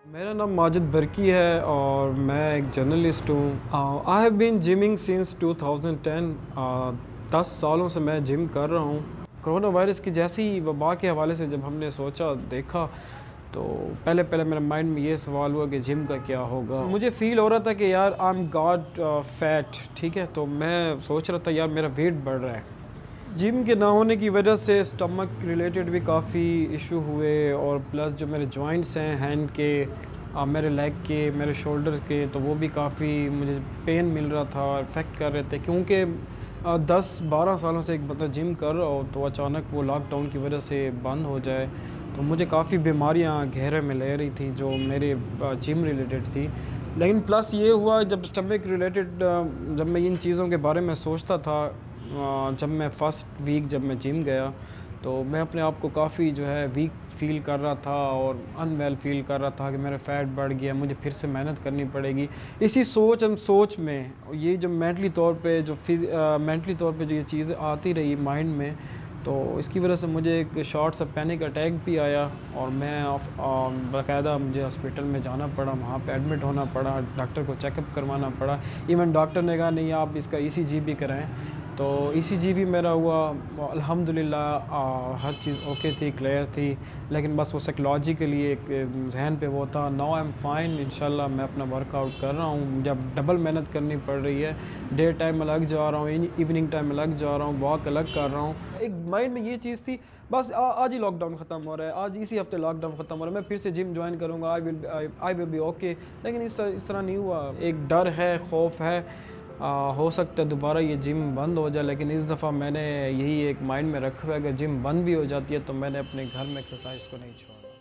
मेरा नाम माजिद बरकी है और मैं एक जर्नलिस्ट हूँ। I have been gymming since 2010। 10 सालों से मैं जिम कर रहा हूँ। कोरोना वायरस की जैसी वबा के हवाले से जब हमने सोचा देखा तो पहले पहले मेरे माइंड में ये सवाल हुआ कि जिम का क्या होगा। मुझे फ़ील हो रहा था कि यार आई एम गॉट फैट, ठीक है। तो मैं सोच रहा था यार मेरा वेट बढ़ रहा है। जिम के ना होने की वजह से स्टमक रिलेटेड भी काफ़ी इशू हुए और प्लस जो मेरे जॉइंट्स हैं हैंड के, मेरे लेग के, मेरे शोल्डर के, तो वो भी काफ़ी मुझे पेन मिल रहा था, इफ़ेक्ट कर रहे थे। क्योंकि 10-12 सालों से एक बंदा जिम कर रहा हो तो अचानक वो लॉकडाउन की वजह से बंद हो जाए तो मुझे काफ़ी बीमारियां घेरे में ले रही थी जो मेरे जिम रिलेटेड थी। लेकिन प्लस ये हुआ जब स्टमक रिलेटेड जब मैं इन चीज़ों के बारे में सोचता था, जब मैं फ़र्स्ट वीक जब मैं जिम गया तो मैं अपने आप को काफ़ी जो है वीक फ़ील कर रहा था और अनवेल फ़ील कर रहा था कि मेरा फ़ैट बढ़ गया, मुझे फिर से मेहनत करनी पड़ेगी। इसी सोच में ये जो मेंटली तौर पे जो ये चीज़ें आती रही माइंड में, तो इसकी वजह से मुझे एक शॉर्ट सा पैनिक अटैक भी आया और मैं बाकायदा मुझे हॉस्पिटल में जाना पड़ा, वहाँ पे एडमिट होना पड़ा, डॉक्टर को चेकअप करवाना पड़ा। इवन डॉक्टर ने कहा नहीं आप इसका ईसीजी भी कराएं, तो ईसीजी भी मेरा हुआ। अल्हम्दुलिल्लाह हर चीज़ ओके थी, क्लियर थी, लेकिन बस वो साइकोलॉजिकली एक जहन पे वो था। नाउ आई एम फाइन, इंशाल्लाह मैं अपना वर्कआउट कर रहा हूँ। जब डबल मेहनत करनी पड़ रही है, डे टाइम अलग जा रहा हूँ, इवनिंग टाइम अलग जा रहा हूँ, वॉक अलग कर रहा हूँ। एक माइंड में ये चीज़ थी बस आज ही लॉकडाउन ख़त्म हो रहा है, आज इसी हफ्ते लॉकडाउन ख़त्म हो रहा है, मैं फिर से जिम ज्वाइन करूँगा, आई विल बी ओके। लेकिन इस तरह नहीं हुआ। एक डर है, खौफ है, हो सकता है दोबारा ये जिम बंद हो जाए, लेकिन इस दफ़ा मैंने यही एक माइंड में रखा है कि जिम बंद भी हो जाती है तो मैंने अपने घर में एक्सरसाइज को नहीं छोड़ा।